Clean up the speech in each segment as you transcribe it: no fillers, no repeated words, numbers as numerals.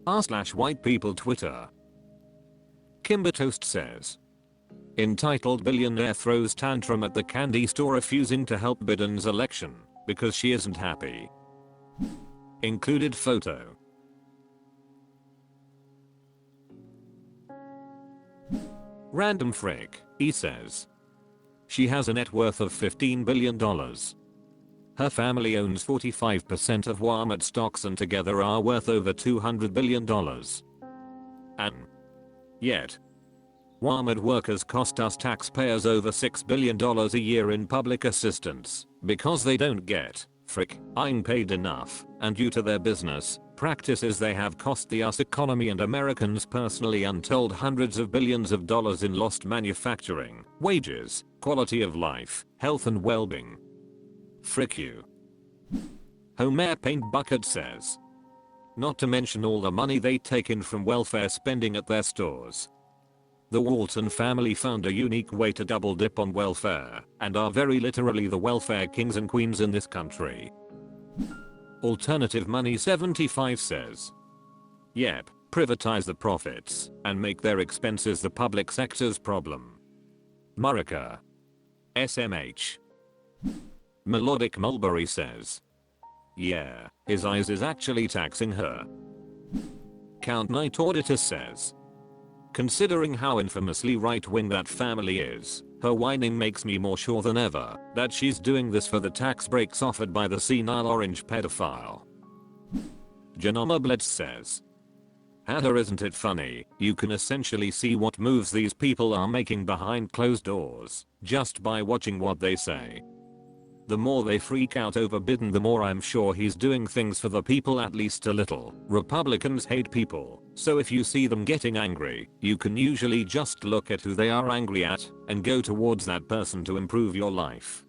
r/white people Twitter. Kimber Toast says. Entitled billionaire throws tantrum at the candy store refusing to help Biden's election because she isn't happy. Included photo. Random Frick, he says. She has a net worth of $15 billion. Her family owns 45% of Walmart stocks and together are worth over $200 billion. And yet, Walmart workers cost us taxpayers over $6 billion a year in public assistance because they don't get, I'm paid enough, and due to their business practices they have cost the US economy and Americans personally untold hundreds of billions of dollars in lost manufacturing, wages, quality of life, health and well-being. Frick you. Homer Paint Bucket says. Not to mention all the money they take in from welfare spending at their stores. The Walton family found a unique way to double dip on welfare and are very literally the welfare kings and queens in this country. Alternative Money 75 says. Yep, privatize the profits and make their expenses the public sector's problem. Murica. SMH. Melodic Mulberry says. Yeah, his eyes is actually taxing her. Count Night Auditor says. Considering how infamously right-wing that family is, her whining makes me more sure than ever that she's doing this for the tax breaks offered by the senile orange pedophile. Janoma Blitz says. Hatter, isn't it funny? You can essentially see what moves these people are making behind closed doors just by watching what they say. The more they freak out over Biden, the more I'm sure he's doing things for the people at least a little. Republicans hate people, so if you see them getting angry, you can usually just look at who they are angry at and go towards that person to improve your life.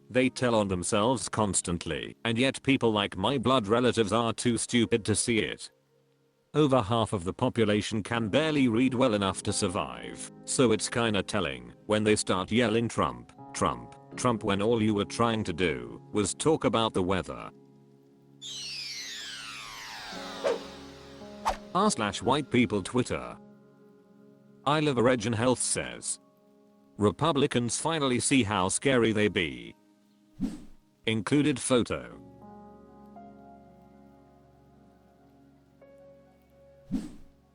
They tell on themselves constantly, and yet people like my blood relatives are too stupid to see it. Over half of the population can barely read well enough to survive, so it's kinda telling when they start yelling Trump, Trump, Trump when all you were trying to do was talk about the weather. r/white people Twitter. I Live a Region Health says. Republicans finally see how scary they be. Included photo.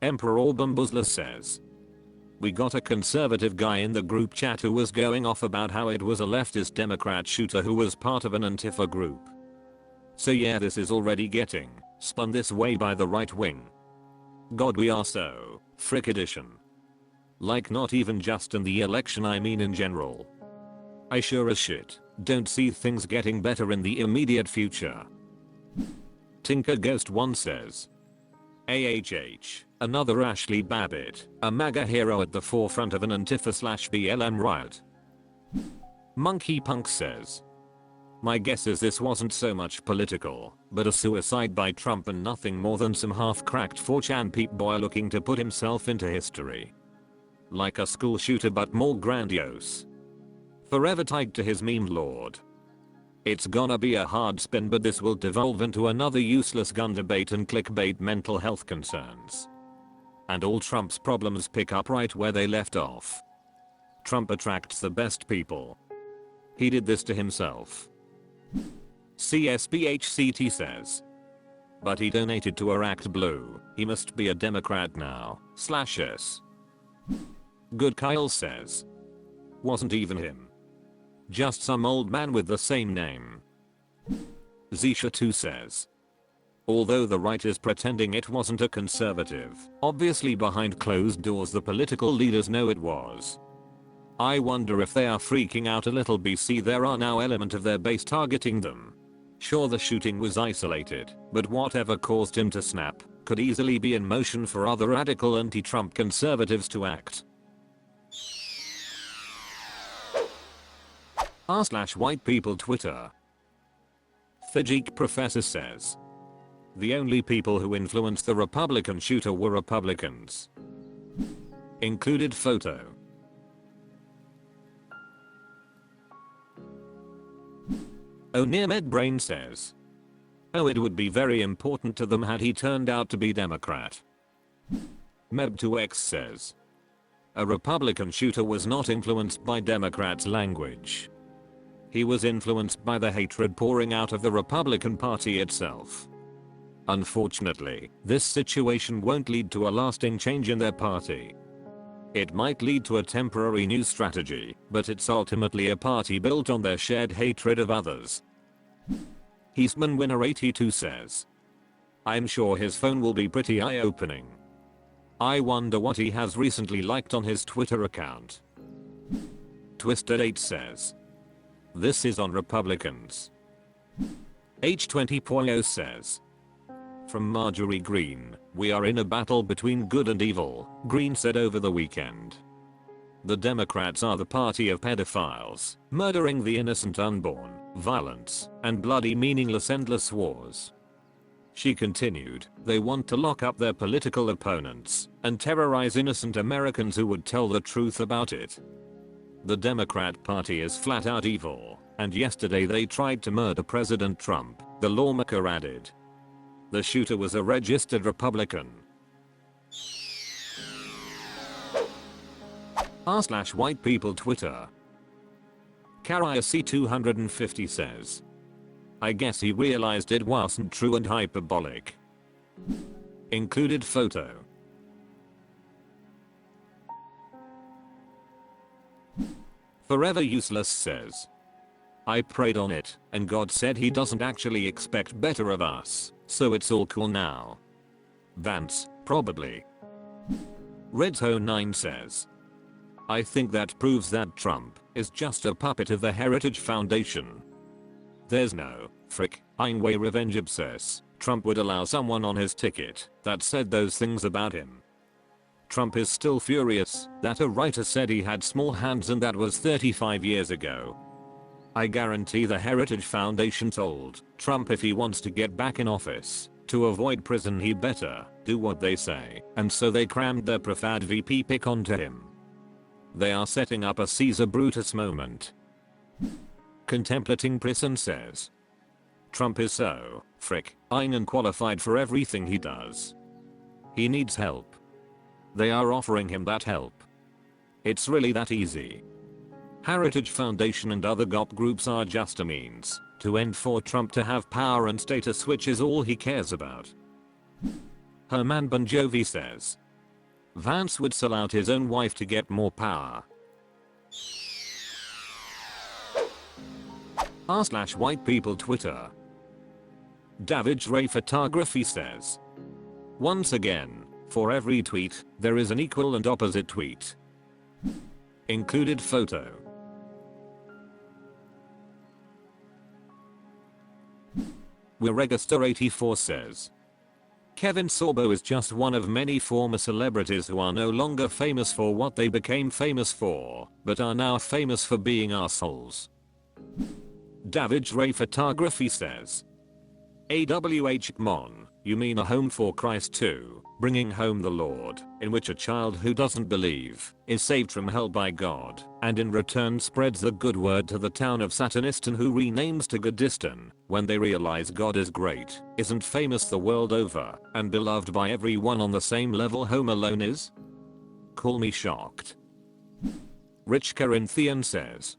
Emperor Bambuzla says. We got a conservative guy in the group chat who was going off about how it was a leftist Democrat shooter who was part of an Antifa group. So yeah, this is already getting spun this way by the right wing. God, we are so frick edition. Like not even just in the election, I mean in general. I sure as shit don't see things getting better in the immediate future. Tinker Ghost 1 says. AHH, another Ashley Babbitt, a MAGA hero at the forefront of an Antifa/BLM riot. Monkey Punk says. My guess is this wasn't so much political, but a suicide by Trump and nothing more than some half-cracked 4chan peep boy looking to put himself into history. Like a school shooter but more grandiose. Forever tied to his meme lord. It's gonna be a hard spin, but this will devolve into another useless gun debate and clickbait mental health concerns. And all Trump's problems pick up right where they left off. Trump attracts the best people. He did this to himself. CSBHCT says. But he donated to Iraq Blue, he must be a Democrat now, /s. Good Kyle says. Wasn't even him. Just some old man with the same name. Zisha2 says. Although the right is pretending it wasn't a conservative, obviously behind closed doors the political leaders know it was. I wonder if they are freaking out a little. BC there are now element of their base targeting them. Sure, the shooting was isolated, but whatever caused him to snap could easily be in motion for other radical anti-Trump conservatives to act. r/white people Twitter. Thajik Professor says. The only people who influenced the Republican shooter were Republicans. Included photo. O'Near Medbrain says. Oh, it would be very important to them had he turned out to be Democrat. Meb2X says, a Republican shooter was not influenced by Democrats' language. He was influenced by the hatred pouring out of the Republican Party itself. Unfortunately, this situation won't lead to a lasting change in their party. It might lead to a temporary new strategy, but it's ultimately a party built on their shared hatred of others. Heisman Winner 82 says, I'm sure his phone will be pretty eye-opening. I wonder what he has recently liked on his Twitter account. Twisted 8 says, this is on Republicans. H20.0 says, from Marjorie Green, we are in a battle between good and evil, Green said over the weekend. The Democrats are the party of pedophiles, murdering the innocent unborn, violence, and bloody meaningless endless wars. She continued, they want to lock up their political opponents and terrorize innocent Americans who would tell the truth about it. The Democrat Party is flat out evil, and yesterday they tried to murder President Trump, the lawmaker added. The shooter was a registered Republican. r/white people Twitter. Carrier-C250 says, I guess he realized it wasn't true and hyperbolic. Included photo. Forever Useless says, I prayed on it, and God said he doesn't actually expect better of us, so it's all cool now. Vance, probably. Redzo9 says, I think that proves that Trump is just a puppet of the Heritage Foundation. There's no way revenge obsess Trump would allow someone on his ticket that said those things about him. Trump is still furious that a writer said he had small hands and that was 35 years ago. I guarantee the Heritage Foundation told Trump if he wants to get back in office, to avoid prison he better do what they say, and so they crammed their preferred VP pick onto him. They are setting up a Caesar Brutus moment. Contemplating Prison says, Trump is so unqualified for everything he does. He needs help. They are offering him that help. It's really that easy. Heritage Foundation and other GOP groups are just a means to end for Trump to have power and status, which is all he cares about. Herman Bon Jovi says, Vance would sell out his own wife to get more power. r/white people Twitter. David's Ray Photography says, once again, for every tweet, there is an equal and opposite tweet. Included photo. Wiregister84 says, Kevin Sorbo is just one of many former celebrities who are no longer famous for what they became famous for, but are now famous for being assholes. David's Ray Photography says, AWH Mon, you mean A Home for Christ 2, Bringing Home the Lord, in which a child who doesn't believe is saved from hell by God, and in return spreads the good word to the town of Satanistan, who renames to Godistan when they realize God is great, isn't famous the world over, and beloved by everyone on the same level Home Alone is? Call me shocked. Rich Corinthian says,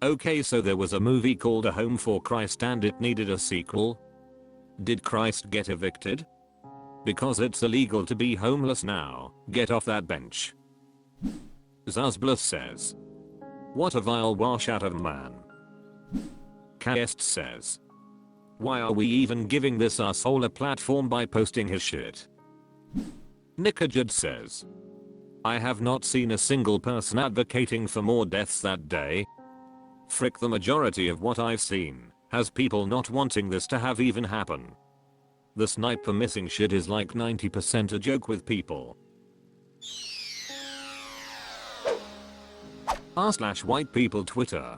okay, so there was a movie called A Home for Christ and it needed a sequel? Did Christ get evicted? Because it's illegal to be homeless now, get off that bench. Zazblus says, what a vile washout of man. Kaest says, why are we even giving this asshole a platform by posting his shit? Nikajad says, I have not seen a single person advocating for more deaths that day. Frick, the majority of what I've seen has people not wanting this to have even happen. The sniper missing shit is like 90% a joke with people. r/white people Twitter.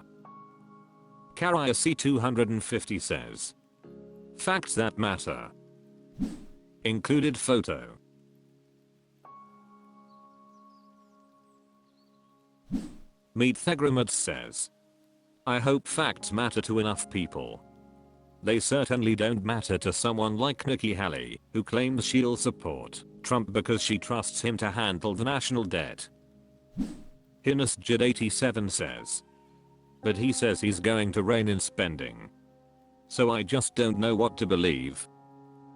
Carrier-C250 says, facts that matter. Included photo. Meet Thegramats says, I hope facts matter to enough people. They certainly don't matter to someone like Nikki Haley, who claims she'll support Trump because she trusts him to handle the national debt. Hinusjid87 says. But he says he's going to rein in spending. So I just don't know what to believe.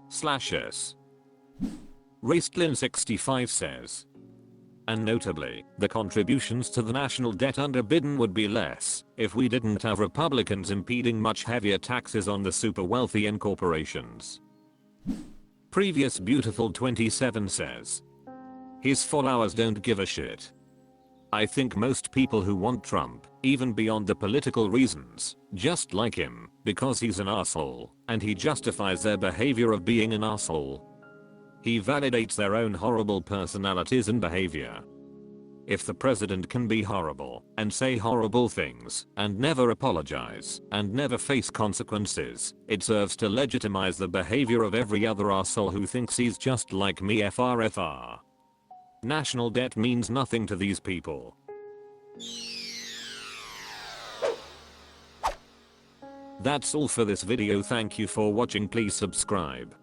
/s. Raistlin65 says. And notably, the contributions to the national debt under Biden would be less if we didn't have Republicans impeding much heavier taxes on the super wealthy and corporations. Previous Beautiful 27 says. His followers don't give a shit. I think most people who want Trump, even beyond the political reasons, just like him because he's an asshole, and he justifies their behavior of being an asshole. He validates their own horrible personalities and behavior. If the president can be horrible and say horrible things and never apologize and never face consequences, it serves to legitimize the behavior of every other asshole who thinks he's just like me. FRFR. National debt means nothing to these people. That's all for this video. Thank you for watching. Please subscribe.